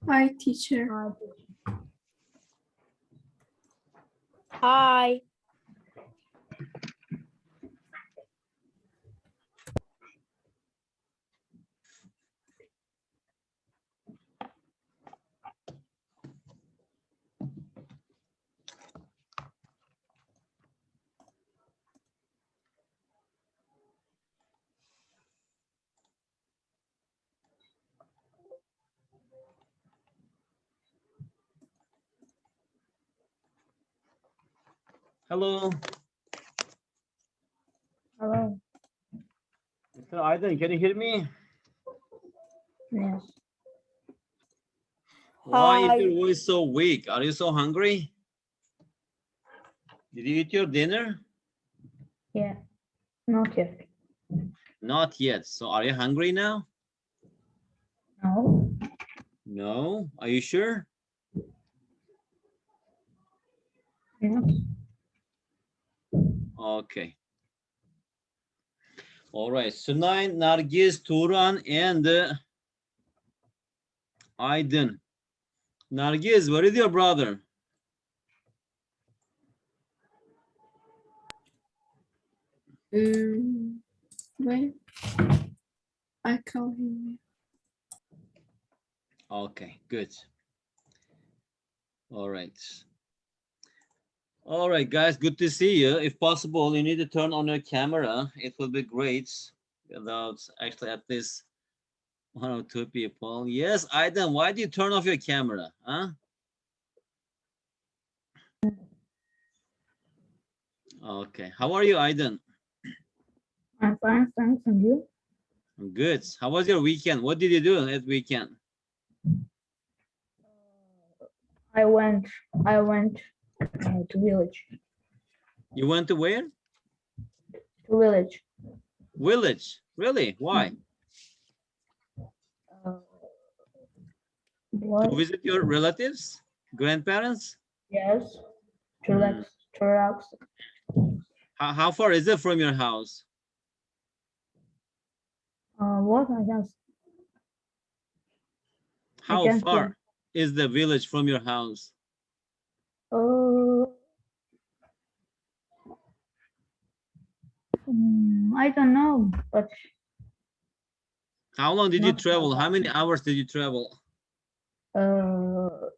Hi, teacher. Hi. Hello. Hello. Mr. Aydın, can you hear me? Yes. Why is Hi. your voice so weak? Are you so hungry? Did you eat your dinner? Yeah. Not yet. Not yet. So are you hungry now? No. No. Are you sure? Yes. Okay. All right. Sunay, Nargis, Turan, and Aydın. Nargis, where is your brother? Wait. I call him. Okay, good. All right. All right, guys, good to see you. If possible, you need to turn on your camera. It will be great without actually at least one or two people. Yes, Aydın, why do you turn off your camera? Huh? Okay. How are you, Aydın? I'm fine, thanks. And you? I'm good. How was your weekend? What did you do at weekend? I went to village. You went to where? To village. Village. Really? Why? Uh, To what? visit your relatives, grandparents? Yes. To relax. To relax. How far is it from your house? What? I just. How can't far hear. is the village from your house? I don't know, but How long did you not travel? How many hours did you travel? 1-2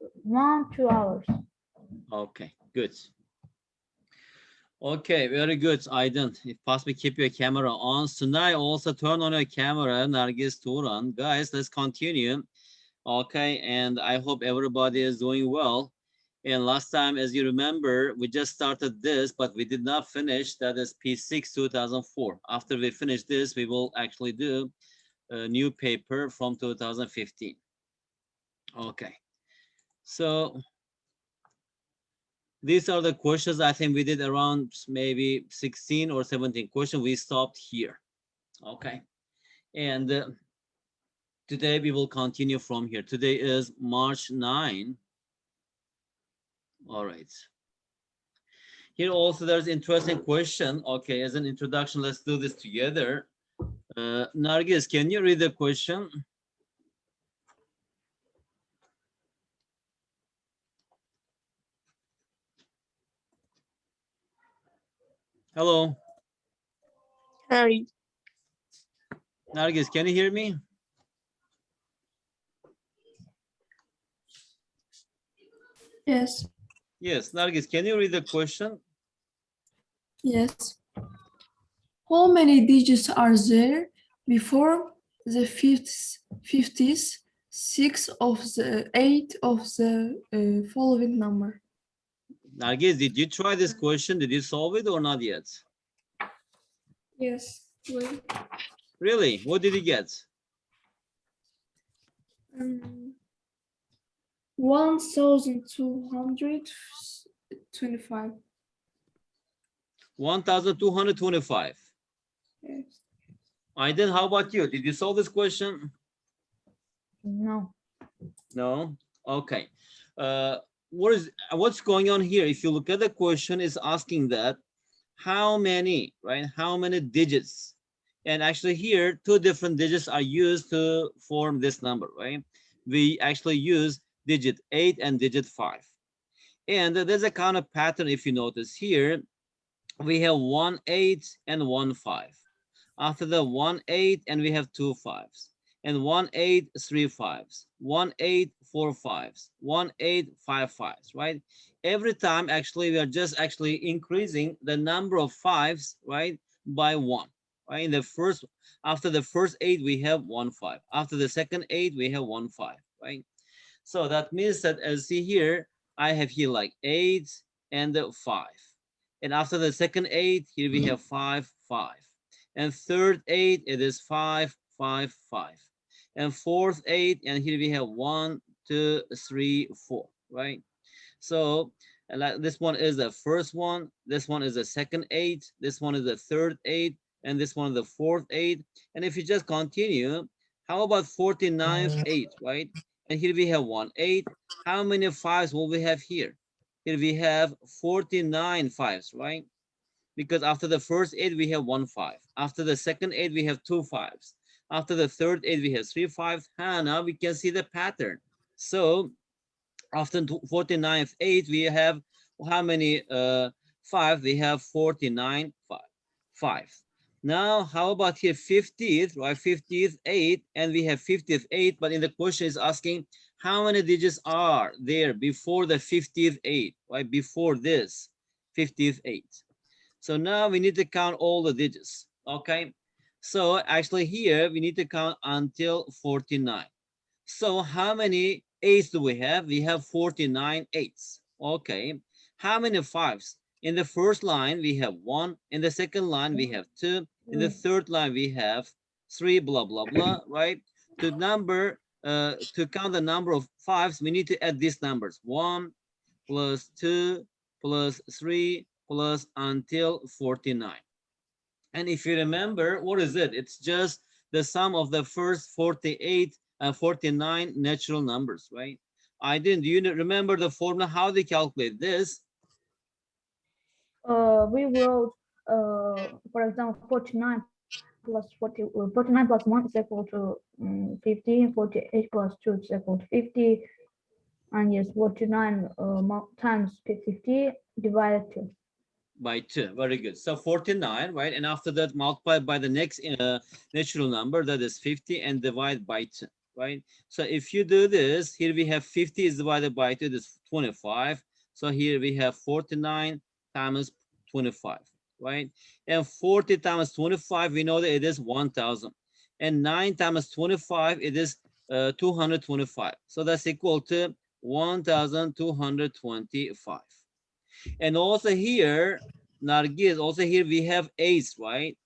hours. Okay, good. Okay, very good, Aydın. If possible, keep your camera on. Tonight, also turn on your camera, Nargis, Turan. Guys, let's continue. Okay, and I hope everybody is doing well. And last time, as you remember, we just started this, but we did not finish. That is P6 2004. After we finish this, we will actually do a new paper from 2015. Okay, so these are the questions. I think we did around maybe 16 or 17 questions. We stopped here. Okay, and today we will continue from here. Today is March 9. All right. Here also there's interesting question. Okay, as an introduction, let's do this together. Nargis, can you read the question? Hello. Hi. Nargis, can you hear me? Yes. Yes, Nargis, can you read the question? Yes. How many digits are there before the 50s, 6 of the 8 of the following number? Nargis, did you try this question? Did you solve it or not yet? Yes. Wait. Really? What did you get? 1225. 1225. Yes. Aydın, how about you? Did you solve this question? No. No? Okay. What's going on here? If you look at the question, it's asking that how many, right? How many digits? And actually here, two different digits are used to form this number, right? we actually use digit 8 and digit 5. And there's a kind of pattern if you notice here. We have 1 8 and 1 5. After the 1 8 and we have 2 5s. And 1 8 3 5s. 1 8 4 5s. 1 8 5 5s, right? Every time actually we are just actually increasing the number of 5s, right, by 1. Right? In the first, after the first 8 we have 1 5. After the second 8 we have 1 5, right? So that means that, as see here, I have here like 8 and 5. And after the second 8, here we have 5, 5. And third 8, it is 5, 5, 5. And fourth 8, and here we have 1, 2, 3, 4, right? So and like this one is the first one, this one is the second 8, this one is the third 8, and this one is the fourth 8. And if you just continue, how about 49th 8, right? And here we have 1 8. How many 5s will we have here? Here we have 49 5s, right? Because after the first 8 we have 1 5. After the second 8 we have 2 5s. After the third 8 we have 3 5s. Now we can see the pattern. So after 49th 8 we have how many 5? We have 49 5. Now how about here 50th, right? 50th 8, and we have 50th 8, but in the question is asking how many digits are there before the 50th 8, right? Before this 50th 8. So now we need to count all the digits, okay? So actually here we need to count until 49. So how many 8s do we have? We have 49 8s. Okay. How many 5s? In the first line we have 1. In the second line we have 2. In the third line we have 3, blah blah blah, right? To count the number of 5s, we need to add these numbers. 1 plus 2 plus 3 plus until 49. And if you remember, what is it? It's just the sum of the first 48 and 49 natural numbers, right? Do you remember the formula? How they calculate this? We wrote, for example, 49 plus 40, 49 plus 1 is equal to 50, 48 plus 2 is equal to 50, and yes, 49 times 50 divided 2. By 2. Very good. So 49, right? And after that, multiply by the next natural number, that is 50, and divide by 2, right? So if you do this, here we have 50 is divided by 2, this is 25. So here we have 49 times 25, right? And 40 times 25, we know that it is 1,000. And 9 times 25, it is 225. So that's equal to 1,225. And also here, Nargis, also here we have 8s, right?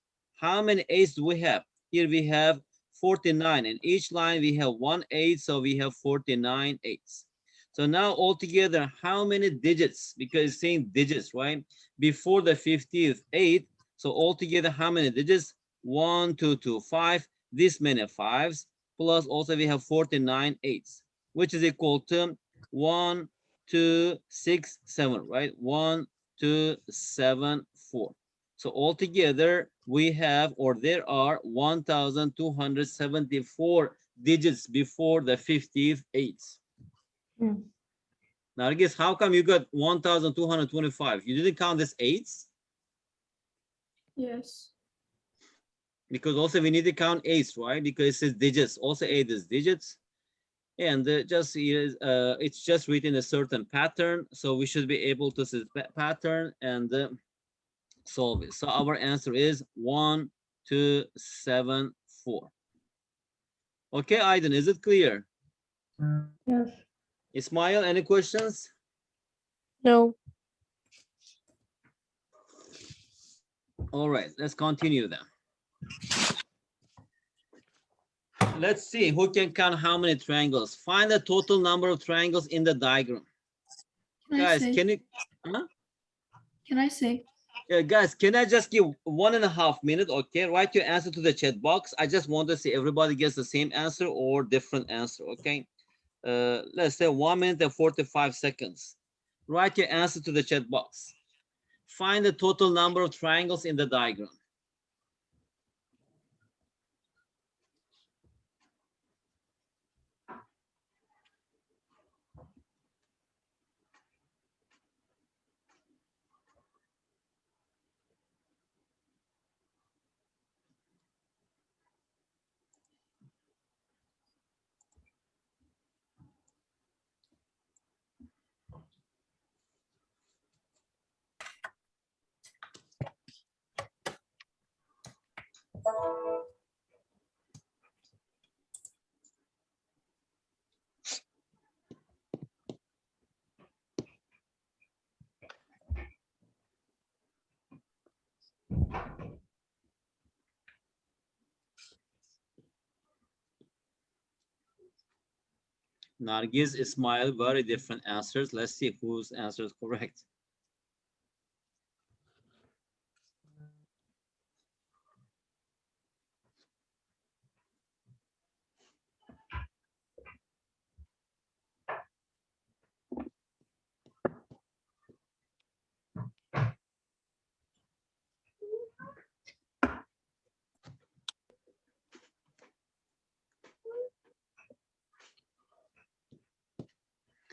How many 8s do we have? Here we have 49. In each line we have 1 8, so we have 49 8s. So now altogether, how many digits? Because it's saying digits, right? Before the 50th 8. So altogether, how many digits? 1, 2, 2, 5. This many 5s. Plus also we have 49 8s, which is equal to 1, 2, 6, 7, right? 1, 2, 7, 4. So altogether we have, or there are 1,274 digits before the 50th 8s. Nargis, how come you got 1,225? You didn't count this 8s? Yes. Because also we need to count 8s, right? Because it says digits. Also 8 is digits. And it's just written a certain pattern, so we should be able to see the pattern and solve it. So our answer is 1, 2, 7, 4. Okay, Aiden, is it clear? Yes. Ismail, any questions? No. All right, let's continue then. Let's see who can count how many triangles. Find the total number of triangles in the diagram. Guys, can you? Huh? Can I say? Yeah, guys, can I just give 1.5 minutes? Okay, write your answer to the chat box. I just want to see everybody gets the same answer or different answer. Okay, let's say 1 minute and 45 seconds. Write your answer to the chat box. Find the total number of triangles in the diagram. Nargis, Ismail, very different answers. Let's see whose answer is correct.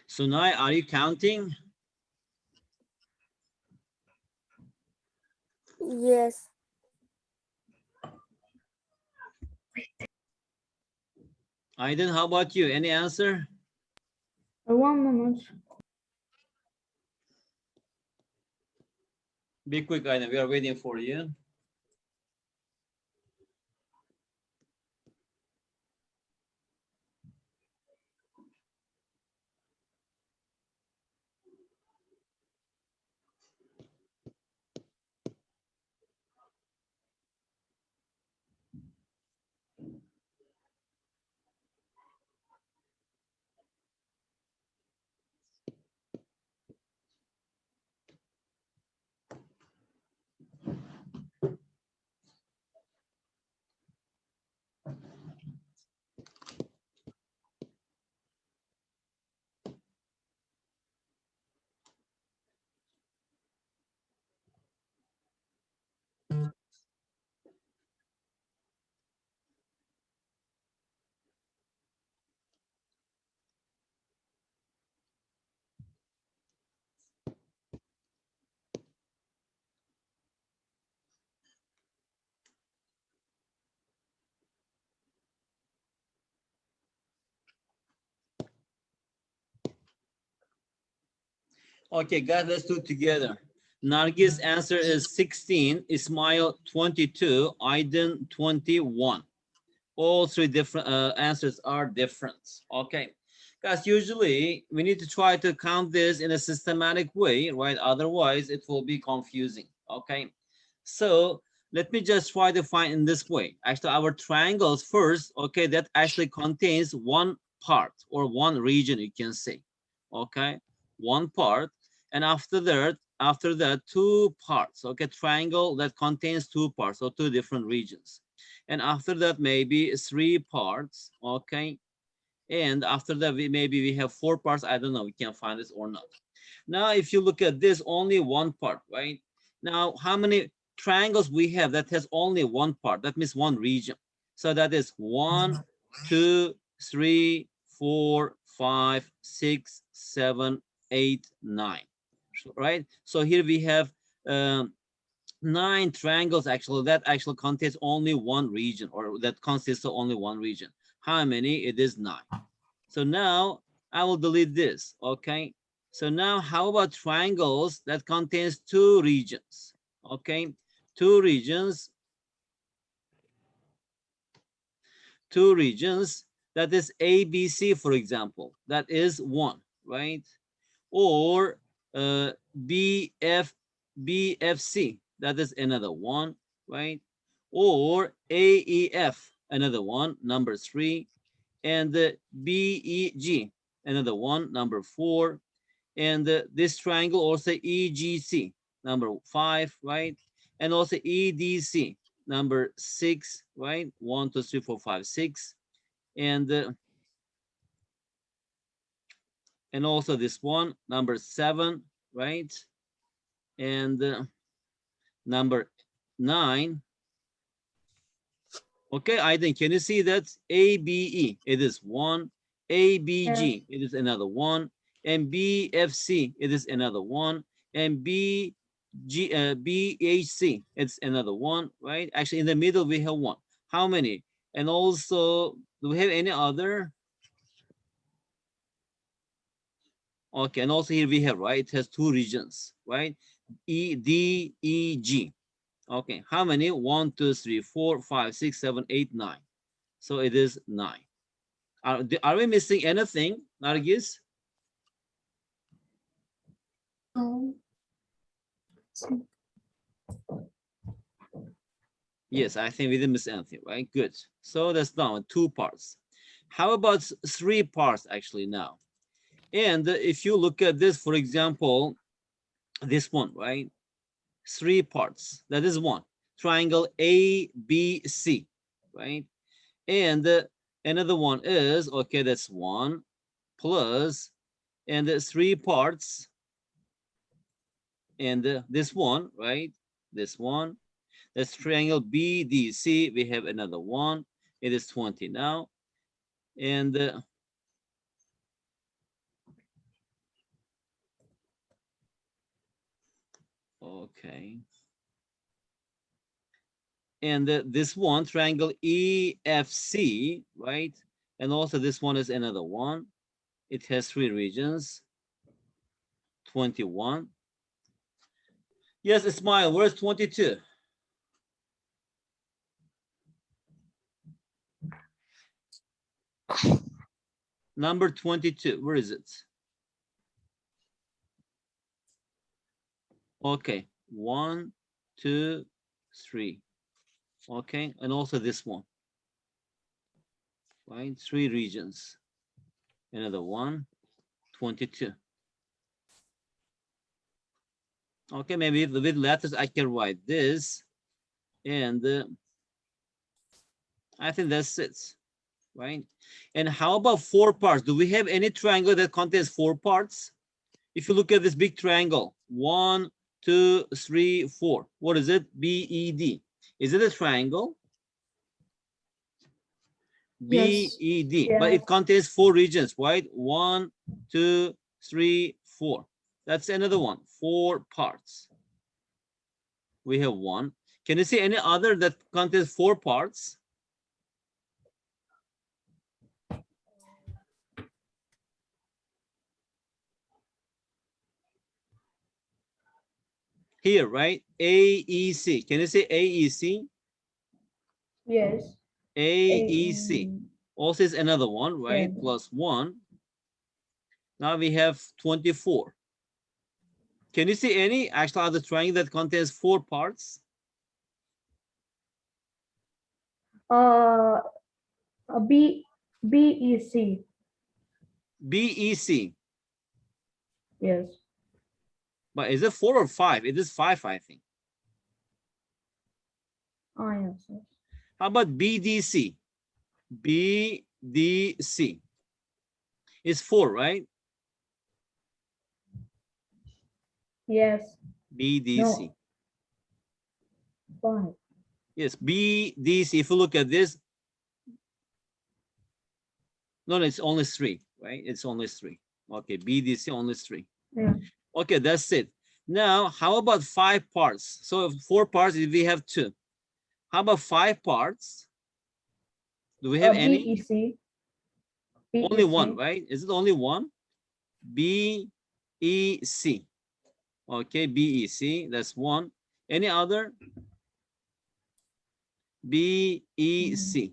Sunai, are you counting? Yes. Aydin, how about you? Any answer? 1 moment. Be quick, Aydin. We are waiting for you. Okay, guys, let's do it together. Nargis' answer is 16, Ismail 22, Aydin 21. All three different answers are different. Okay, guys, usually we need to try to count this in a systematic way, right? Otherwise, it will be confusing. Okay, so let me just try to find in this way. Actually, our triangles first, okay, that actually contains one part or one region, you can say. Okay, one part, and after that, two parts. Okay, triangle that contains two parts or two different regions. And after that, maybe three parts. Okay, and after that, maybe we have four parts. I don't know, we can find this or not. Now, if you look at this, only one part, right? Now, how many triangles we have that has only one part? That means one region. So that is 1, 2, 3, 4, 5, 6, 7, 8, 9. Right? So here we have 9 triangles actually that actually contains only one region, or that consists of only one region. How many? It is 9. So now I will delete this. Okay. So now how about triangles that contains two regions? Okay. Two regions. That is ABC, for example. That is 1, right? Or BFC, that is another 1, right? Or AEF, another one, number 3, and BEG, another one, number 4, and this triangle also EGC, number 5, right? And also EDC, number 6, right? 1, 2, 3, 4, 5, 6, and also this one, number 7, right? And number 9. Okay, I think, can you see that? ABE, it is 1. ABG, it is another 1. And BFC, it is another 1. And BHC, it's another 1, right? Actually, in the middle, we have 1. How many? And also, do we have any other? Okay, and also here we have, right? It has 2 regions, right? EDEG. Okay, how many? 1, 2, 3, 4, 5, 6, 7, 8, 9. So it is 9. Are we missing anything, Nargis? Oh, Yes, I think we didn't miss anything, right? Good. So that's now 2 parts. How about three parts actually now? And if you look at this, for example, this one, right? Three parts, that is one. Triangle ABC, right? And another one is, okay, that's one plus, and the three parts, and this one, right? This one, that's triangle BDC. We have another one. It is 20 now. And okay. And this one, triangle EFC, right? And also this one is another one. It has three regions, 21. Yes, Ismail, where's 22? Number 22, where is it? Okay, 1, 2, 3. Okay, and also this one, right? Three regions. Another one, 22. Okay, maybe with letters I can write this, and I think that's it, right? And how about four parts? Do we have any triangle that contains four parts? If you look at this big triangle, 1, 2, 3, 4. What is it? BED. Is it a triangle? Yes. BED, but it contains four regions, right? 1, 2, 3, 4. That's another one, four parts. We have one. Can you see any other that contains four parts? Here, right? AEC. Can you see AEC? Yes. AEC. Also is another one, right? Yeah. Plus one. Now we have 24. Can you see any actual other triangle that contains four parts? BEC. BEC. Yes. But is it 4 or 5? It is 5, I think. Yes. How about BDC? BDC. It's 4, right? Yes. BDC. No. 5. Yes, BDC. If you look at this, no, it's only 3, right? It's only 3. Okay, BDC only 3. Yeah. Okay, that's it. Now, how about 5 parts? So 4 parts, we have 2. How about 5 parts? Do we have any? BEC. Only one, right? Is it only one? BEC. Okay, BEC, that's one. Any other? BEC.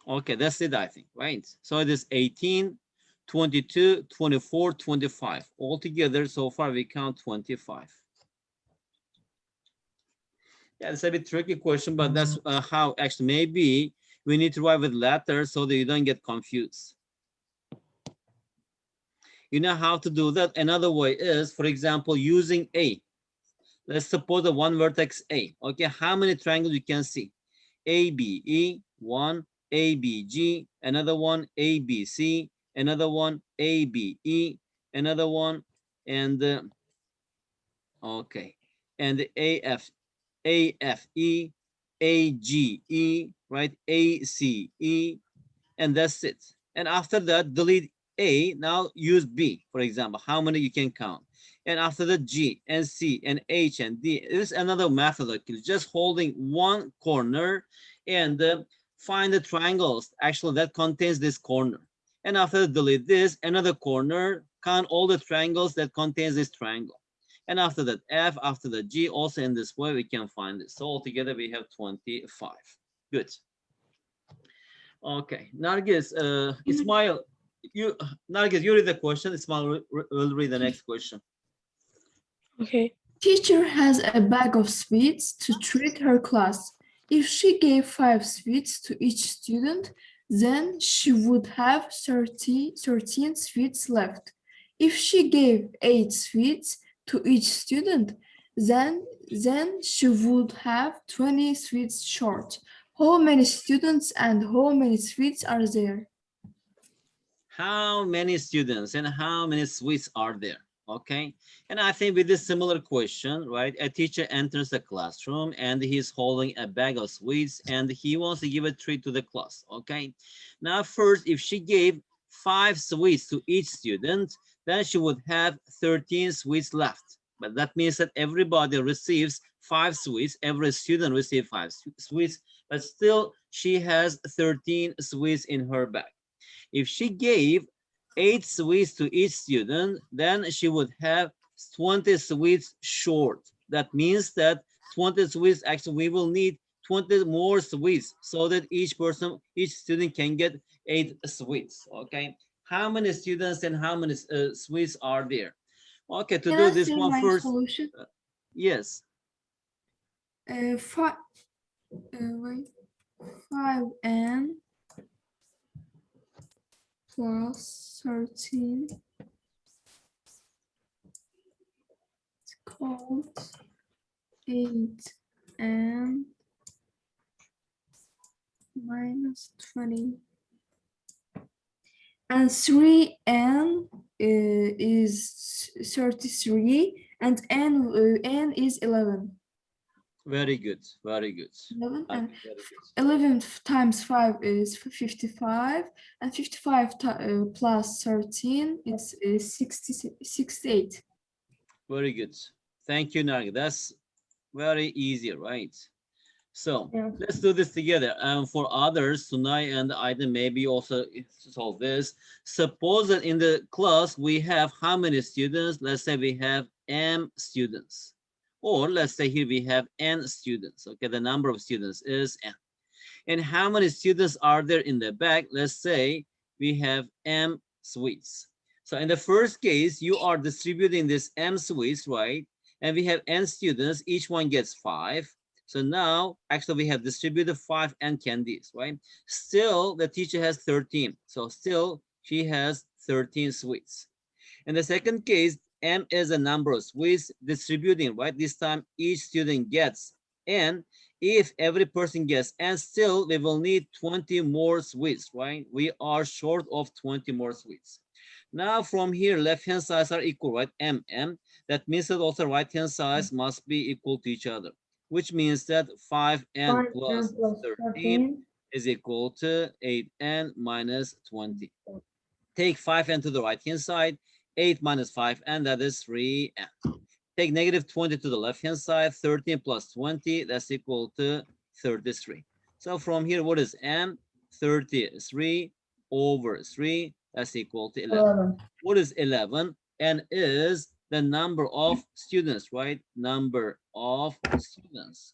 Okay, that's it, I think, right? So it is 18, 22, 24, 25. Altogether, so far we count 25. Yeah, it's a bit tricky question, but that's how actually maybe we need to write with letters so that you don't get confused. You know how to do that? Another way is, for example, using A. Let's suppose the one vertex A. Okay, how many triangles you can see? ABE, one, ABG, another one, ABC, another one, ABE, another one, and okay, and AF, AFE, AGE, right? ACE, and that's it. And after that, delete A, now use B, for example, how many you can count. And after that, G and C and H and D. This is another method, just holding one corner and find the triangles actually that contains this corner. And after that, delete this, another corner, count all the triangles that contains this triangle. And after that, F, after the G, also in this way, we can find this. So altogether, we have 25. Good. Okay, Nargis, Ismail, Nargis, you read the question. Ismail will read the next question. Okay. Teacher has a bag of sweets to treat her class. If she gave 5 sweets to each student, then she would have 13 sweets left. If she gave 8 sweets to each student, then she would have 20 sweets short. How many students and how many sweets are there? How many students and how many sweets are there? Okay, and I think with this similar question, right, a teacher enters the classroom and he's holding a bag of sweets and he wants to give a treat to the class. Okay, now first, if she gave 5 sweets to each student, then she would have 13 sweets left. But that means that everybody receives 5 sweets, every student receives 5 sweets, but still she has 13 sweets in her bag. If she gave 8 sweets to each student, then she would have 20 sweets short. That means that 20 sweets, actually we will need 20 more sweets so that each student can get 8 sweets, okay? How many students and how many sweets are there? Okay, to Can do I this say one my first, solution? yes, Five, wait, 5n plus 13 is called 8n minus 20. And 3n is 33 and n is 11. very good, very good. 11 Okay, and very good. 11 times 5 is 55 and 55 plus 13 it's 68. Very good. Thank you, Nargi. That's very easy, right? So Yeah. let's do this together. For others, tonight and Aiden maybe also solve this. Suppose that in the class we have how many students? Let's say we have m students. Or let's say here we have n students. Okay, the number of students is n. And how many students are there in the back? Let's say we have m suites. So in the first case, you are distributing this m suites, right? And we have n students, each one gets 5. So now, actually, we have distributed 5 n candies, right? Still, the teacher has 13. So still, she has 13 sweets. In the second case, m is a number of sweets distributing, right? This time, each student gets n. If every person gets n, still, we will need 20 more sweets, right? We are short of 20 more sweets. Now, from here, left-hand sides are equal, right? m. That means that also right-hand sides must be equal to each other, which means that 5n 5n plus plus 13 is equal to 8n minus 20. Take 5n to the right-hand side, 8 minus 5n, that is 3n. Take negative 20 to the left-hand side, 13 plus 20, that's equal to 33. So from here, what is m? 33 over 3, that's equal to 11. 11. What is 11? N is the number of students, right? Number of students.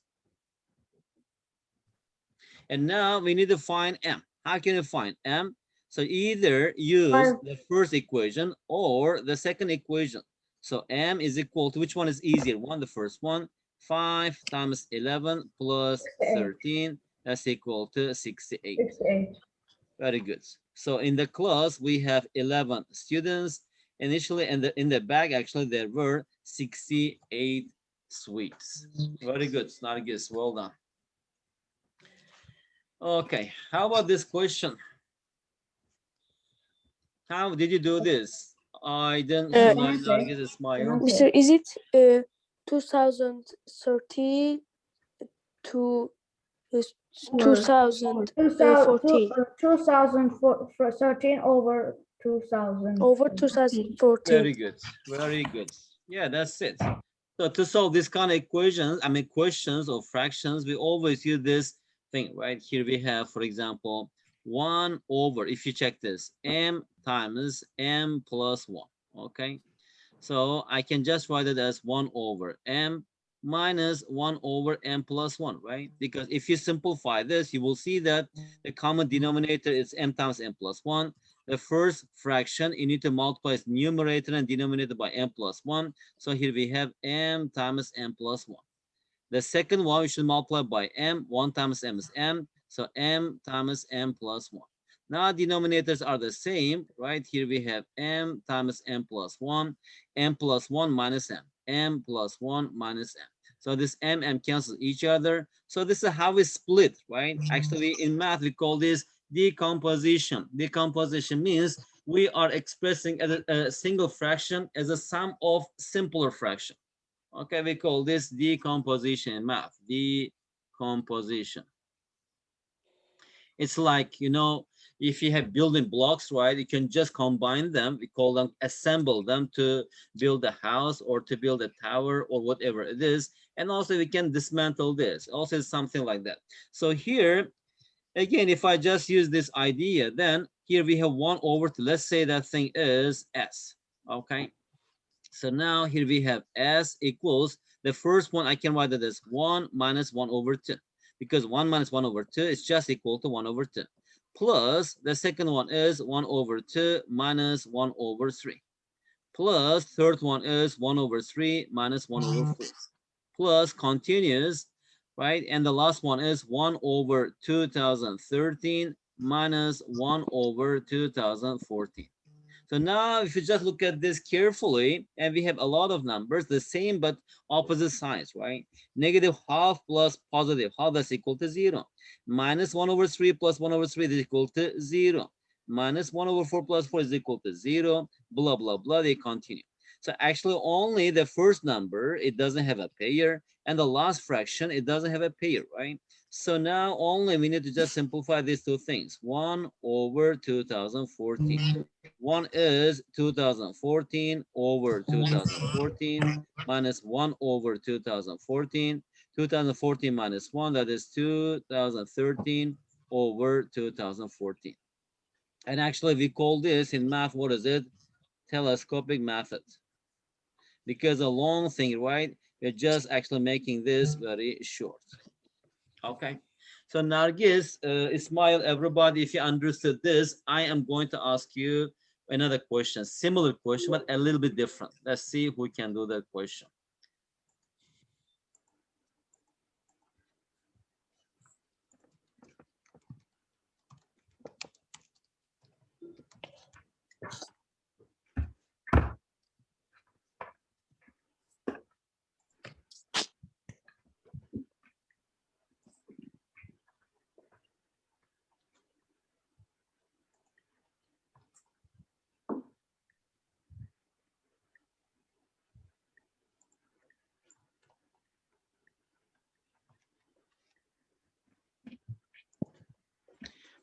And now we need to find m. How can you find m? So either use 5. the first equation or the second equation. So m is equal to, which one is easier? The first one, 5 times 11 plus 13, that's equal to 68. 68. Very good. So in the class, we have 11 students. Initially, in the bag, actually, there were 68 sweets. Very good, Snargis, well done. Okay, how about this question? How did you do this? I didn't Nargis, Ismail. Mr. Is it 2030 to 2014 2013 over 2000. over 2014? Very good, very good. Yeah, that's it. So to solve this kind of equations, I mean questions or fractions, we always use this thing, right? Here we have, for example, 1 over, if you check this, m times m plus 1, okay? So I can just write it as 1 over m minus 1 over m plus 1, right? Because if you simplify this, you will see that the common denominator is m times m plus 1. the first fraction, you need to multiply its numerator and denominator by m plus 1. So here we have m times m plus 1. The second one, we should multiply by m. 1 times m is m. So m times m plus 1. Now denominators are the same, right? Here we have m times m plus 1, m plus 1 minus m plus 1 minus m. So this m cancels each other. So this is how we split, right? Actually, in math, we call this decomposition. Decomposition means we are expressing a single fraction as a sum of simpler fraction. Okay, we call this decomposition in math. Decomposition. It's like, you know, if you have building blocks, right, you can just combine them. We call them, assemble them to build a house or to build a tower or whatever it is. And also we can dismantle this. Also something like that. So here, again, if I just use this idea, then here we have 1 over 2. Let's say that thing is S. Okay. So now here we have S equals, the first one I can write it as 1 minus 1 over 2. Because 1 minus 1 over 2 is just equal to 1 over 2. Plus, the second one is 1 over 2 minus 1 over 3. Plus, third one is 1 over 3 minus 1 over 4. Plus, continues, right? And the last one is 1 over 2013 minus 1 over 2014. So now if you just look at this carefully, and we have a lot of numbers, the same but opposite signs, right? Negative half plus positive half, that's equal to 0. Minus 1 over 3 plus 1 over 3 is equal to 0. Minus 1 over 4 plus 4 is equal to 0. Blah, blah, blah, they continue. So actually only the first number, it doesn't have a pair, and the last fraction, it doesn't have a pair, right? So now only we need to just simplify these two things. 1 over 2014. One is 2014 over 2014 minus 1 over 2014. 2014 minus 1, that is 2013 over 2014. And actually, we call this in math, what is it? Telescopic method. Because a long thing, right? We're just actually making this very short. Okay. So Nargis, Ismail, everybody, if you understood this, I am going to ask you another question, similar question, but a little bit different. Let's see who can do that question.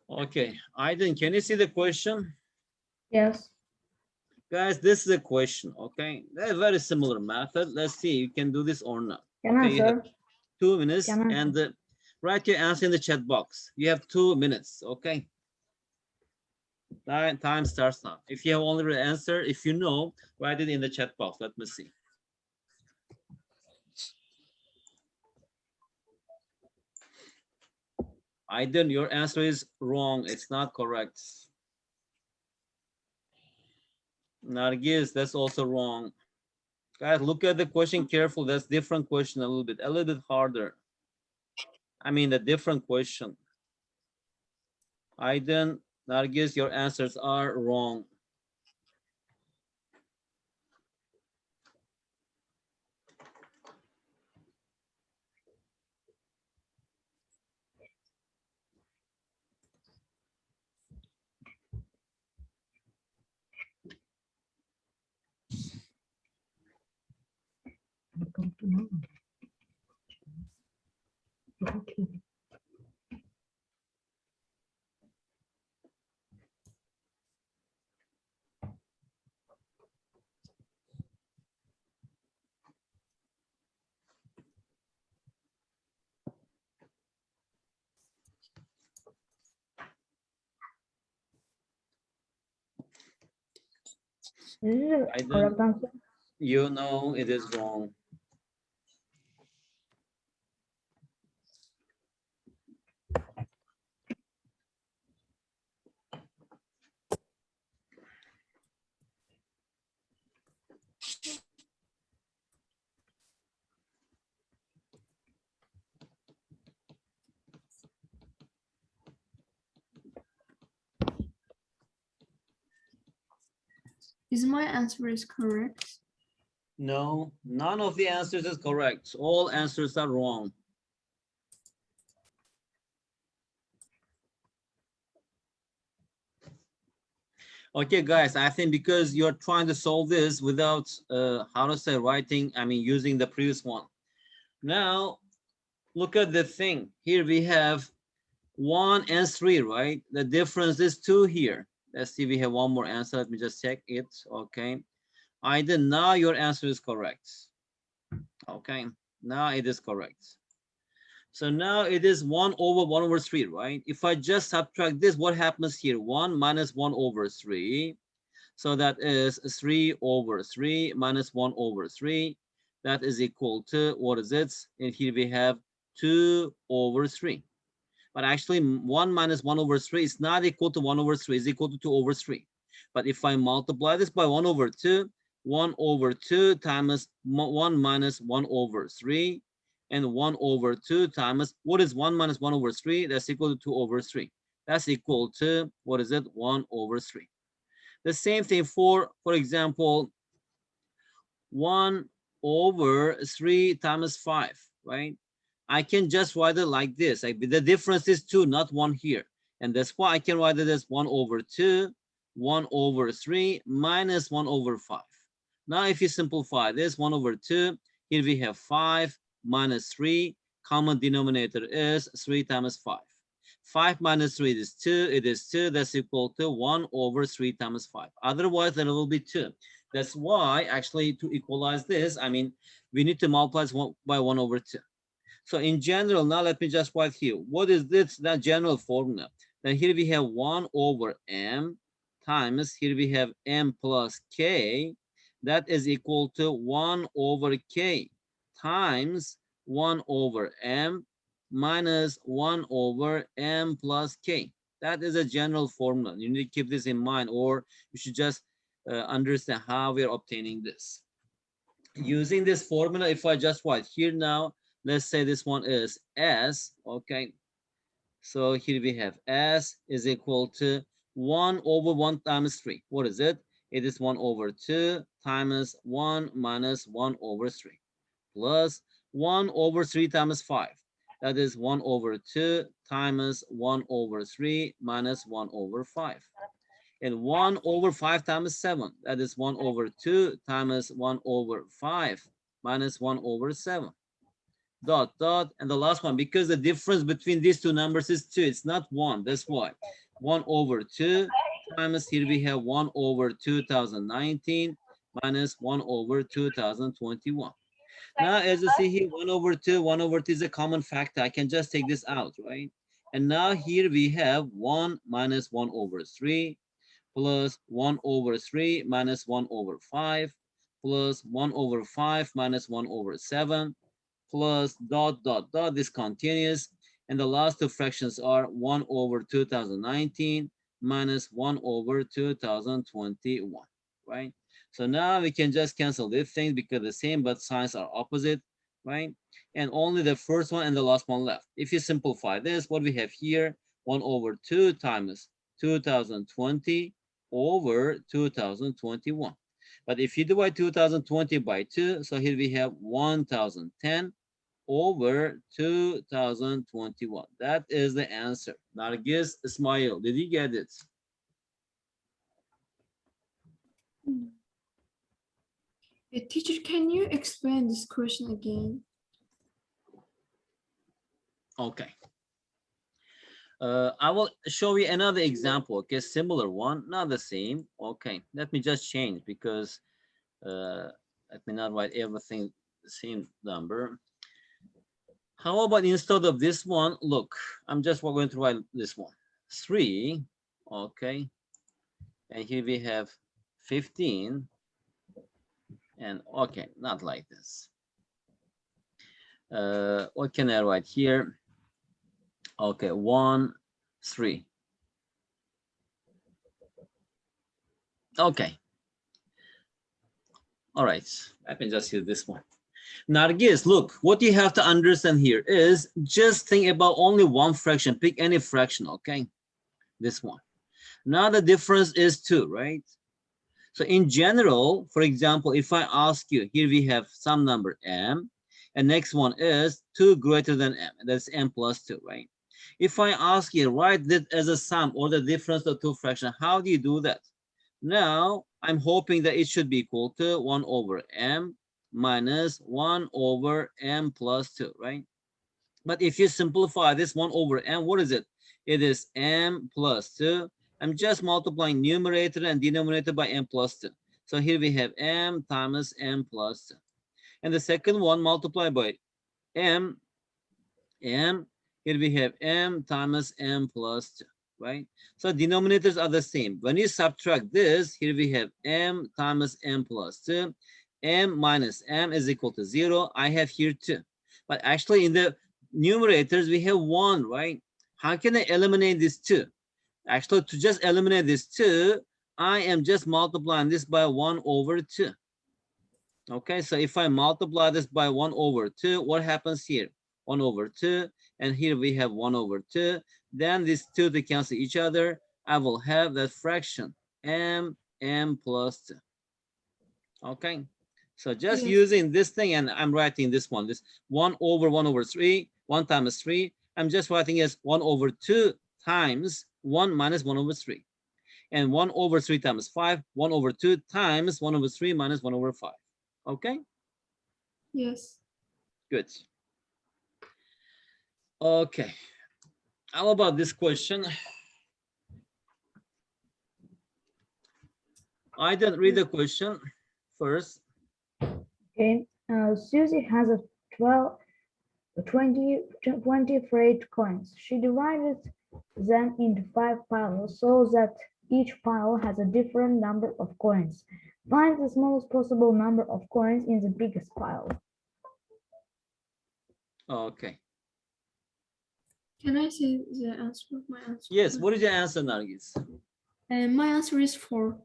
Okay, Aydin, can you see the question? Yes. Guys, this is a question, okay? A very similar method. Let's see, you can do this or not. Can Okay, I, you have sir? 2 minutes Can I? and write your answer in the chat box. You have 2 minutes, okay? Time starts now. If you have only the answer, if you know, write it in the chat box. Let me see. Aydin, your answer is wrong. It's not correct. Nargis, that's also wrong. Guys, look at the question carefully. That's different question a little bit harder. I mean, a different question. Aydin, Nargis, your answers are wrong. This is the Aydin, correct answer. you know it is wrong. Is my answer is correct? No, none of the answers is correct. All answers are wrong. Okay, guys, I think because you're trying to solve this without, how to say, writing, I mean, using the previous one. Now, look at the thing. Here we have 1 and 3, right? The difference is 2 here. Let's see, we have one more answer. Let me just check it. Okay. Either now your answer is correct. Okay, now it is correct. So now it is 1 over 1 over 3, right? If I just subtract this, what happens here? 1 minus 1 over 3. So that is 3 over 3 minus 1 over 3. That is equal to, what is it? And here we have 2 over 3. But actually 1 minus 1 over 3 is not equal to 1 over 3, it's equal to 2 over 3. But if I multiply this by 1 over 2, 1 over 2 times 1 minus 1 over 3, and 1 over 2 times, what is 1 minus 1 over 3? That's equal to 2 over 3. That's equal to, what is it? 1 over 3. The same thing for example, 1 over 3 times 5, right? I can just write it like this. The difference is 2, not 1 here. And that's why I can write it as 1 over 2, 1 over 3 minus 1 over 5. Now, if you simplify this, 1 over 2, here we have 5 minus 3. Common denominator is 3 times 5. 5 minus 3 is 2. It is 2. That's equal to 1 over 3 times 5. Otherwise, then it will be 2. That's why, actually, to equalize this, I mean, we need to multiply by 1 over 2. So in general, now let me just write here. What is this, that general formula? Then here we have 1 over m times, here we have m plus k. That is equal to 1 over k times 1 over m minus 1 over m plus k. That is a general formula. You need to keep this in mind, or you should just understand how we are obtaining this. Using this formula, if I just write here now, let's say this one is S, okay? So here we have S is equal to 1 over 1 times 3. What is it? It is 1 over 2 times 1 minus 1 over 3 plus 1 over 3 times 5. That is 1 over 2 times 1 over 3 minus 1 over 5. And 1 over 5 times 7. That is 1 over 2 times 1 over 5 minus 1 over 7. Dot, dot. And the last one, because the difference between these two numbers is 2. It's not 1. That's why. 1 over 2 times, here we have 1 over 2019 minus 1 over 2021. Now, as you see here, 1 over 2, 1 over 2 is a common factor. I can just take this out, right? And now here we have 1 minus 1 over 3 plus 1 over 3 minus 1 over 5 plus 1 over 5 minus 1 over 7 plus dot, dot, dot. This continues. And the last two fractions are 1 over 2019 minus 1 over 2021, right? So now we can just cancel these things because the same but signs are opposite, right? And only the first one and the last one left. If you simplify this, what we have here, 1 over 2 times 2020 over 2021. But if you divide 2020 by 2, so here we have 1010 over 2021. That is the answer. Nargis Ismail, did you get it? Teacher, can you explain this question again? Okay. I will show you another example, okay, similar one, not the same. Okay, let me just change because let me not write everything the same number. How about instead of this one, look, I'm just going to write this one, 3, okay, and here we have 15, and okay, not like this. What can I write here? Okay, 1, 3. Okay. All right, I can just use this one. Nargis, look, what you have to understand here is just think about only one fraction. Pick any fraction, okay? This one. Now the difference is 2, right? So in general, for example, if I ask you, here we have some number m, and next one is 2 greater than m, that's m plus 2, right? If I ask you, write that as a sum or the difference of two fractions, how do you do that? Now, I'm hoping that it should be equal to 1 over m minus 1 over m plus 2, right? But if you simplify this 1 over m, what is it? It is m plus 2. I'm just multiplying numerator and denominator by m plus 2. So here we have m times m plus 2. And the second one multiplied by m, here we have m times m plus 2, right? So denominators are the same. When you subtract this, here we have m times m plus 2. M minus m is equal to 0. I have here 2. But actually in the numerators, we have 1, right? How can I eliminate this 2? Actually, to just eliminate this 2, I am just multiplying this by 1 over 2. Okay, so if I multiply this by 1 over 2, what happens here? 1 over 2, and here we have 1 over 2. Then these two, they cancel each other. I will have that fraction, m plus 2. Okay, so just using this thing, and I'm writing this one, this 1 over 3, 1 times 3. I'm just writing as 1 over 2 times 1 minus 1 over 3. And 1 over 3 times 5, 1 over 2 times 1 over 3 minus 1 over 5. Okay? Yes. Good. Okay. How about this question? I didn't read the question first. Okay, Susie has a 20 freight coins. She divided them into 5 piles so that each pile has a different number of coins. Find the smallest possible number of coins in the biggest pile. Okay. Can I say the answer? My answer. Yes. What is your answer, Nargis? My answer is 4.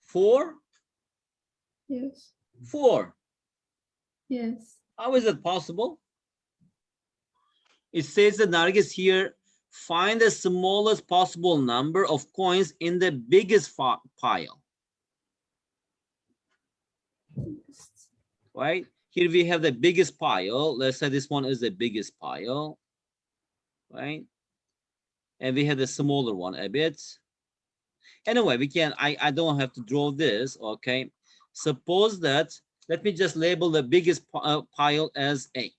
4? Yes. 4. Yes. How is it possible? It says that Nargis here, find the smallest possible number of coins in the biggest pile. Right? Here we have the biggest pile. Let's say this one is the biggest pile. Right? And we have the smaller one a bit. Anyway, we can, I don't have to draw this, okay? Suppose that, let me just label the biggest pile as A.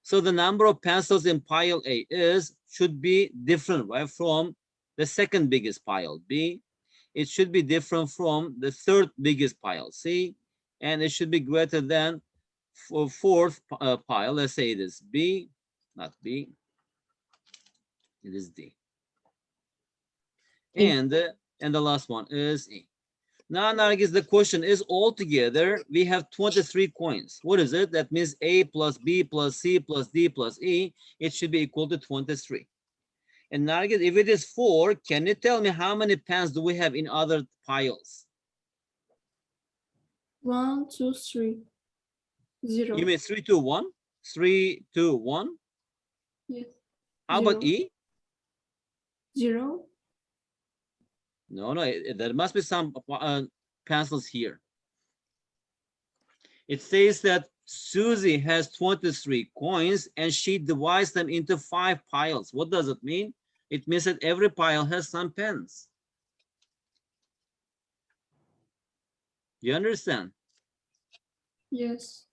So the number of pencils in pile A should be different, right, from the second biggest pile, B. It should be different from the third biggest pile, C. And it should be greater than fourth pile. Let's say it is B, not B. It is D. And the last one is E. Now, Nargis, the question is altogether, we have 23 coins. What is it? That means A plus B plus C plus D plus E, it should be equal to 23. And Nargis, if it is 4, can you tell me how many pens do we have in other piles? 1, 2, 3. 0. You mean 3, 2, 1? 3, 2, 1? Yes. How about E? 0. No, there must be some pencils here. It says that Susie has 23 coins and she divides them into 5 piles. What does it mean? It means that every pile has some pens. You understand? Yes.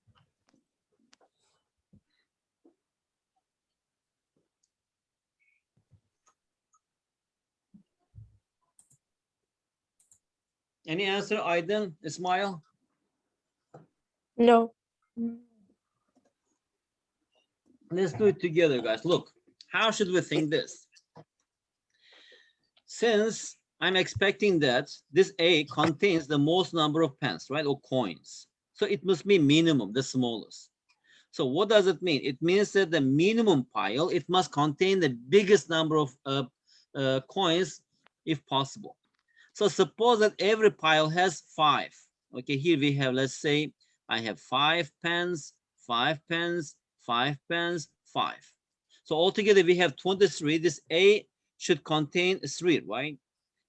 Any answer, Aiden, Ismail? No. Let's do it together, guys. Look, how should we think this? Since I'm expecting that this A contains the most number of pens, right, or coins. So it must be minimum, the smallest. So what does it mean? It means that the minimum pile, it must contain the biggest number of coins if possible. So suppose that every pile has 5. Okay, here we have, let's say, I have 5 pens, 5 pens, 5 pens, 5. So altogether we have 23. This A should contain 3, right?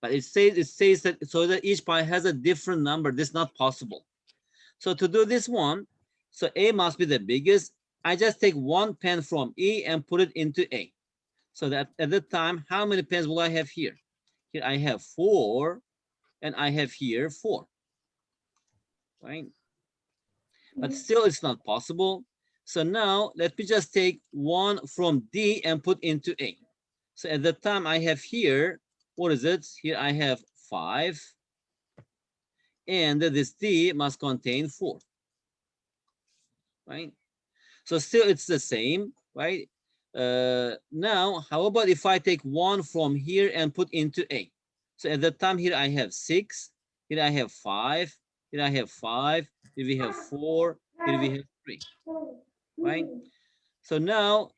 But it says that so that each pile has a different number. This is not possible. So to do this one, so A must be the biggest. I just take one pen from E and put it into A. So that at that time, how many pens will I have here? Here I have 4, and I have here 4, right? But still it's not possible. So now let me just take one from D and put into A. So at the time I have here, what is it? Here I have 5, and this D must contain 4, right? So still it's the same, right? Now, how about if I take one from here and put into A? So at the time here I have 6, here I have 5, here I have 5, here we have 4, here we have 3, right? So now,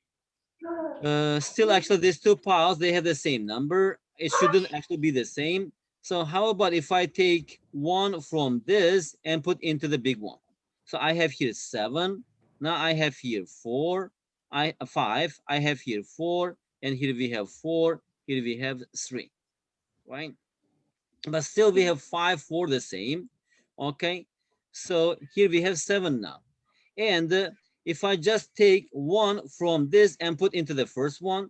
still actually these two piles, they have the same number. It shouldn't actually be the same. So how about if I take one from this and put into the big one? So I have here 7. Now I have here 4, 5. I have here 4, and here we have 4. Here we have 3, right? But still we have 5, 4 the same. Okay, so here we have 7 now. And if I just take one from this and put into the first one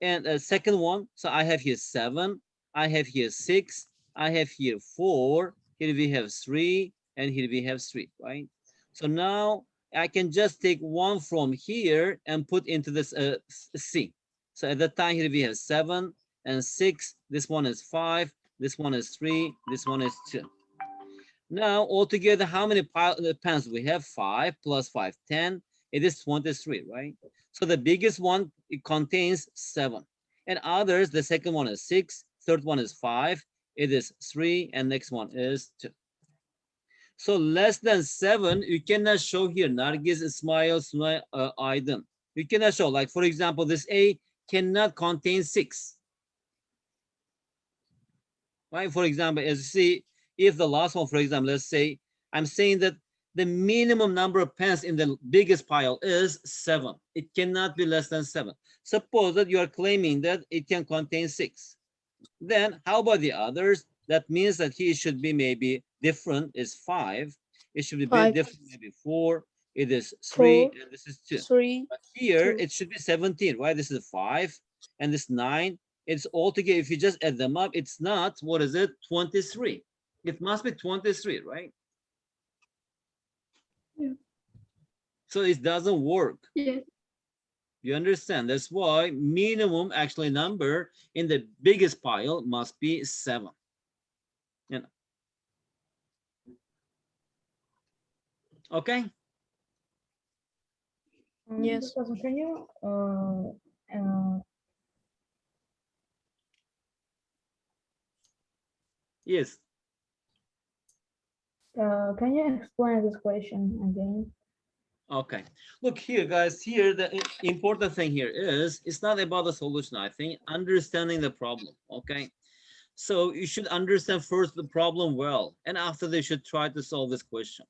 and the second one, so I have here 7, I have here 6, I have here 4, here we have 3, and here we have 3, right? So now I can just take one from here and put into this C. So at that time here we have 7 and 6, this one is 5, this one is 3, this one is 2. Now, altogether, how many pens we have? 5 plus 5, 10. It is 23, right? So the biggest one, it contains 7. And others, the second one is 6, third one is 5, it is 3, and next one is 2. So less than 7, you cannot show here. Nargis, Ismail, Sunay, Aydın. You cannot show. Like, for example, this A cannot contain 6. Right? For example, as you see, if the last one, for example, let's say, I'm saying that the minimum number of pens in the biggest pile is 7. It cannot be less than 7. Suppose that you are claiming that it can contain 6. Then how about the others? That means that he should be maybe different is 5. It should be 5, different, maybe 4. It is 3, 4, and this is 2. 3, But here 2. it should be 17, right? This is 5, and this 9. It's all together. If you just add them up, it's not, what is it? 23. It must be 23, right? Yeah. So it doesn't work. Yeah. You understand? That's why minimum actually number in the biggest pile must be 7. You know. Okay. Yes. Can you Yes. can you explain this question again? Okay. Look here, guys. Here, the important thing here is it's not about the solution. I think understanding the problem. Okay. So you should understand first the problem well, and after they should try to solve this question.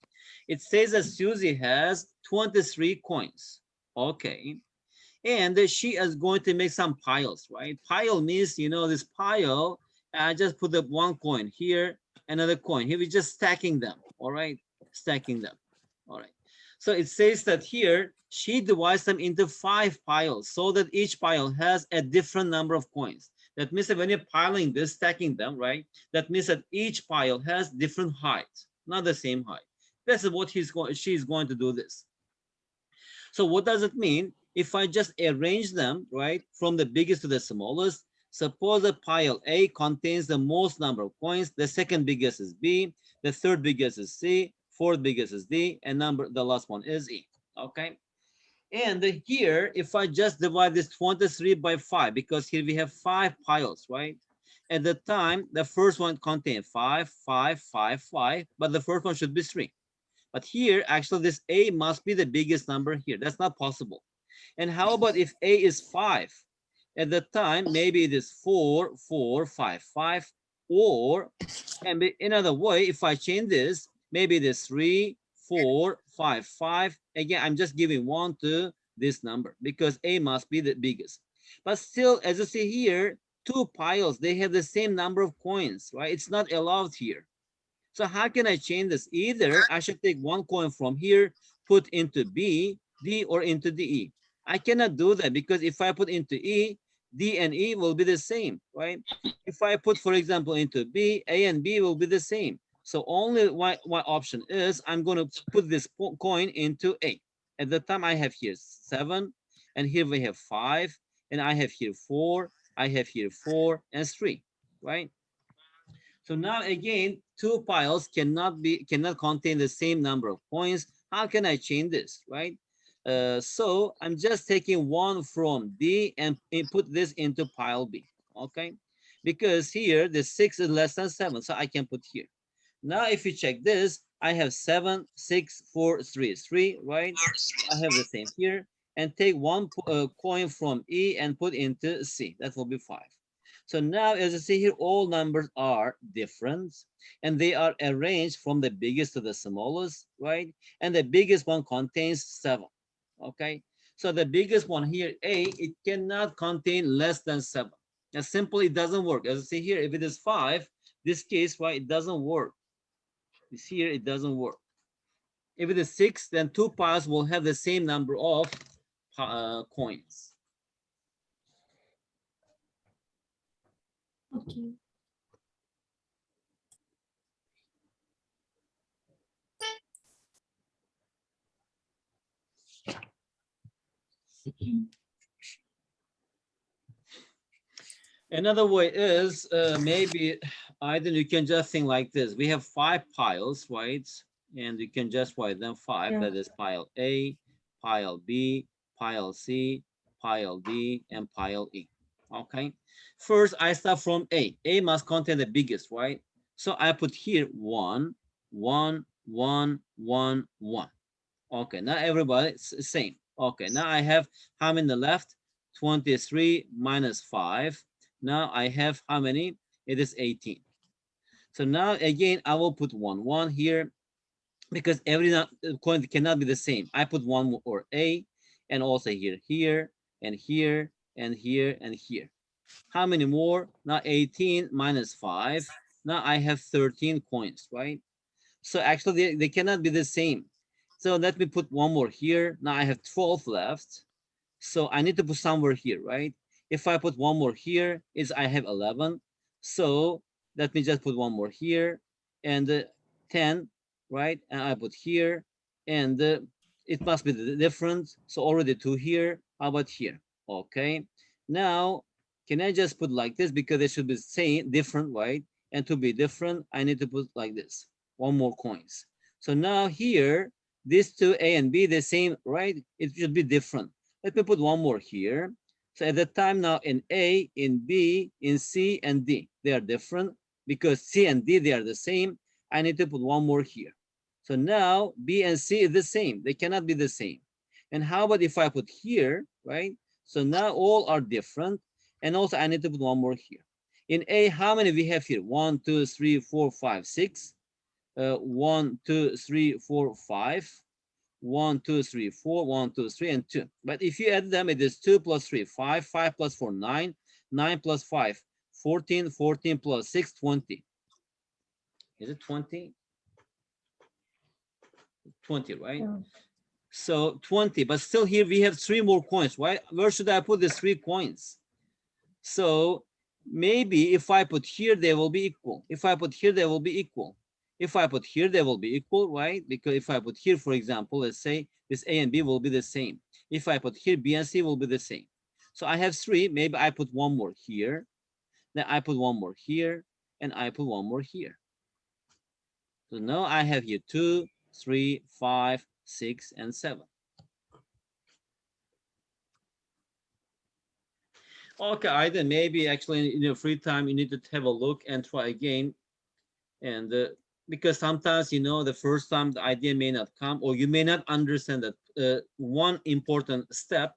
It says that Susie has 23 coins. Okay. And she is going to make some piles, right? Pile means, you know, this pile, I just put up one coin here, another coin. Here we're just stacking them, all right? Stacking them, all right. So it says that here, she divides them into 5 piles so that each pile has a different number of coins. That means that when you're piling this, stacking them, right? That means that each pile has different heights, not the same height. This is what she's going to do this. So what does it mean? If I just arrange them, right, from the biggest to the smallest, suppose that pile A contains the most number of coins, the second biggest is B, the third biggest is C, fourth biggest is D, and the last one is E, okay? And here, if I just divide this 23 by 5, because here we have 5 piles, right? At the time, the first one contained 5, 5, 5, 5, but the first one should be 3. But here, actually, this A must be the biggest number here. That's not possible. And how about if A is 5? At the time, maybe it is 4, 4, 5, 5. Or, and another way, if I change this, maybe it is 3, 4, 5, 5. Again, I'm just giving 1 to this number because A must be the biggest. But still, as you see here, two piles, they have the same number of coins, right? It's not allowed here. So how can I change this? Either I should take one coin from here, put into B, D, or into the E. I cannot do that because if I put into E, D and E will be the same, right? If I put, for example, into B, A and B will be the same. So only my option is I'm going to put this coin into A. At the time I have here 7, and here we have 5, and I have here 4, I have here 4 and 3, right? So now again, two piles cannot contain the same number of coins. How can I change this, right? So I'm just taking one from D and put this into pile B, okay? Because here the 6 is less than 7, so I can put here. Now if you check this, I have 7, 6, 4, 3, 3, right? I have the same here. And take one coin from E and put into C. That will be 5. So now, as you see here, all numbers are different, and they are arranged from the biggest to the smallest, right? And the biggest one contains 7, okay? So the biggest one here, A, it cannot contain less than 7. Now, simply it doesn't work. As you see here, if it is 5, this case, right, it doesn't work. This here, it doesn't work. If it is 6, then two piles will have the same number of coins. Okay. Another way is maybe either you can just think like this. We have 5 piles, right? And you can just write them 5. Yeah. That is pile A, pile B, pile C, pile D, and pile E. Okay. First, I start from A. A must contain the biggest, right? So I put here 1, 1, 1, 1, 1. Okay. Now everybody same. Okay. Now I have how many left? 23 minus 5. Now I have how many? It is 18. So now again, I will put 1, 1 here because every coin cannot be the same. I put 1 or A, and also here, here, and here, and here, and here. How many more? Now 18 minus 5. Now I have 13 coins, right? So actually they cannot be the same. So let me put one more here. Now I have 12 left. So I need to put somewhere here, right? If I put one more here, is I have 11. So let me just put one more here and 10, right? And I put here, and it must be the difference. So already 2 here. How about here? Okay. Now, can I just put like this because they should be same, different, right? And to be different, I need to put like this. One more coins. So now here, these two A and B, the same, right? It should be different. Let me put one more here. So at the time now in A, in B, in C, and D, they are different because C and D, they are the same. I need to put one more here. So now B and C is the same. They cannot be the same. And how about if I put here, right? So now all are different. And also I need to put one more here. In A, how many we have here? 1, 2, 3, 4, 5, 6. 1, 2, 3, 4, 5. 1, 2, 3, 4, 1, 2, 3, and 2. But if you add them, it is 2 plus 3, 5, 5 plus 4, 9, 9 plus 5, 14, 14 plus 6, 20. Is it 20? 20, right? Yeah. So 20, but still here we have 3 more coins, right? Where should I put the 3 coins? So maybe if I put here, they will be equal. If I put here, they will be equal. If I put here, they will be equal, right? Because if I put here, for example, let's say this A and B will be the same. If I put here, B and C will be the same. So I have 3, maybe I put one more here, then I put one more here, and I put one more here. So now I have here 2, 3, 5, 6, and 7. Okay, I then maybe actually in your free time, you need to have a look and try again. And because sometimes, the first time the idea may not come, or you may not understand that one important step.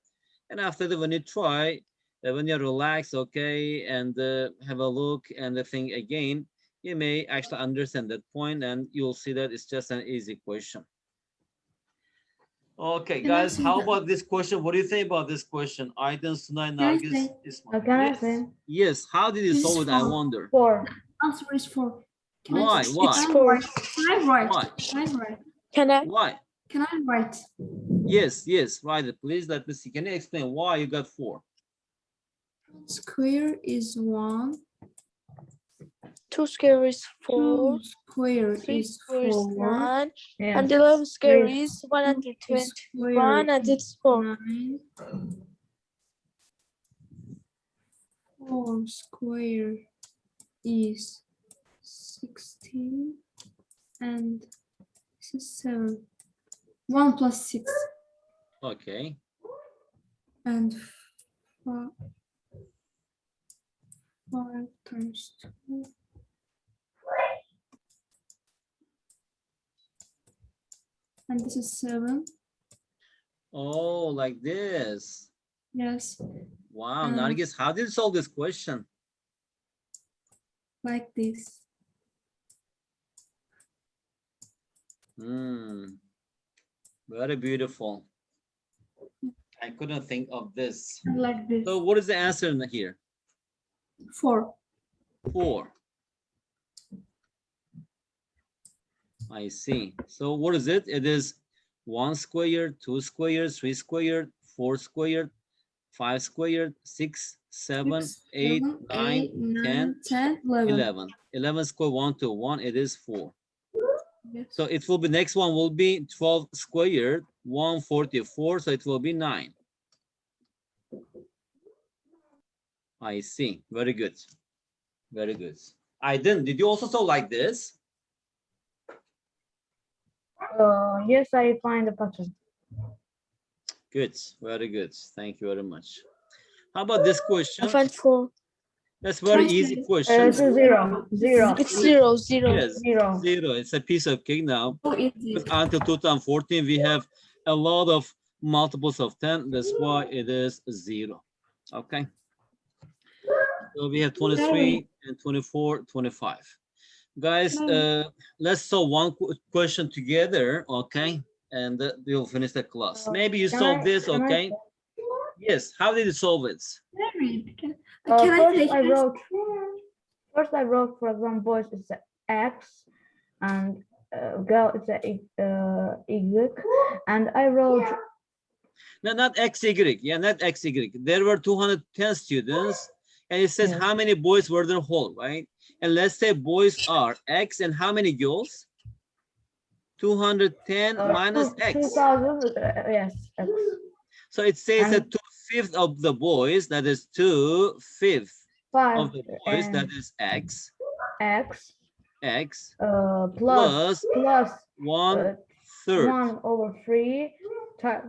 And after that, when you try, when you relax, okay, and have a look and the thing again, you may actually understand that point, and you'll see that it's just an easy question. Okay, Can I guys, say how that? about this question? What do you think about this question? Aydın, Sunay, Can I Nargis, say? Ismail. Can I Yes. say? Yes. How did you This solve is it? I four. wonder. 4. Answer is 4. Can Why? I say? Why? It's Can I 4. write? Can I write? Why? Can I write? Can I? Why? Can I write? Yes, yes, write it. Please let me see. Can you explain why you got 4? Square is 1. 2 square is 2 4. square 3 is square is 4. 9. Yes. And 11 square 3. is 2 square 121. And is it's 4. 9. 4 square is 16. And this is 7. 1 plus 6. Okay. And 5 times 2. And this is 7. Oh, like this. Yes, Wow, Nargis, how did you solve this question? like this. Very beautiful. I couldn't think of this. Like this. So what is the answer in here? 4. 4. I see. So what is it? It is 1 squared, 2 squared, 3 squared, 4 squared, 5 squared, 6, 7, 8, 9, 10, 11. 11. 11 squared, 1 to 1, it is 4. Yes. So it will be, next one will be 12 squared, 144, so it will be 9. I see. Very good. Very good. Did you also solve like this? Yes, I find the pattern. Good. Very good. Thank you very much. How about this I question? find 4. That's very easy Translate. question. It's 0. 0. It's 0, 0. Yes, 0. 0. It's a piece of cake now. So easy. Because until 2014, we have a lot of multiples of 10. That's why it is 0. Okay. So we have 23 and 24, 25. Guys, let's solve one question together, okay? And we'll finish the class. Maybe you solve this, okay? Yes. How did you solve it? Can I take First I wrote, for example, boys is a X and girl is a Y, and I wrote. No, not XY. Yeah, not XY. There were 210 students, and it says how many boys were there whole, right? And let's say boys are X, and how many girls? 210 minus X. 2000, yes, X. So it says And that 2/5 of the boys, that is 2/5 of the boys, that is X. X. X Plus 1/3. 1/3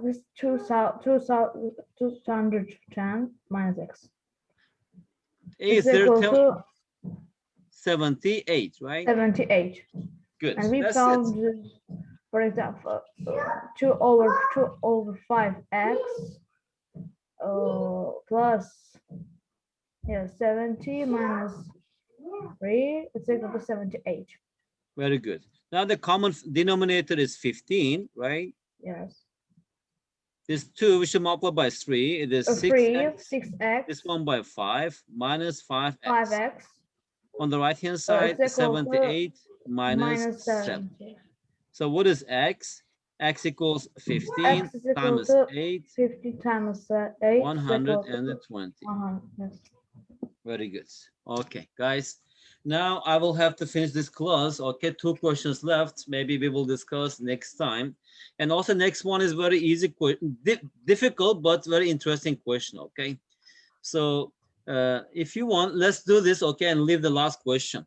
this 210 minus X. Is It's equal there to 78, right? 78. Good. And we That's found, it. for example, 2/5x plus 70 minus 3, it's equal to 78. Very good. Now the common denominator is 15, right? Yes. This 2 we should multiply by 3. It is 6x. 6x. This one by 5 minus 5x. 5x. On the right hand side, 78 minus 7. So what is x? X equals 15 X is equal times to 8. 50 times 8. 120. 100, yes. Very good. Okay, guys. Now I will have to finish this class. Okay, 2 questions left. Maybe we will discuss next time. And also next one is very easy, difficult, but very interesting question. Okay. So if you want, let's do this. Okay. And leave the last question.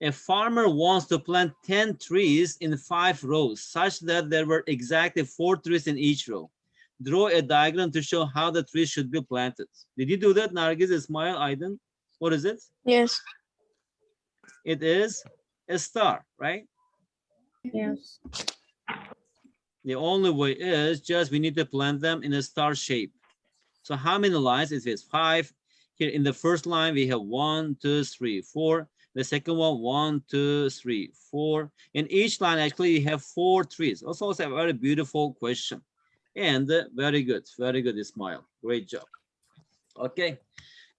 A farmer wants to plant 10 trees in 5 rows such that there were exactly 4 trees in each row. Draw a diagram to show how the trees should be planted. Did you do that, Nargis, Ismail, Aydın? What is it? Yes. It is a star, right? Yes. The only way is just we need to plant them in a star shape. So how many lines is this? 5. Here in the first line, we have 1, 2, 3, 4. The second one, 1, 2, 3, 4. In each line, actually, you have 4 trees. Also, it's a very beautiful question. And very good, Ismail. Great job. Okay,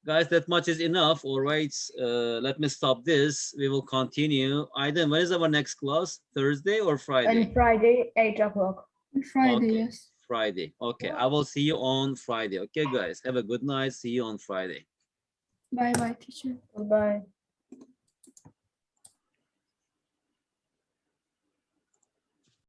guys, that much is enough. All right, let me stop this. We will continue. Aiden, when is our next class? Thursday or Friday? And Friday, 8 o'clock. Friday, Okay. yes. Friday. Okay, I will see you on Friday. Okay, guys, have a good night. See you on Friday. Bye bye, teacher. Bye.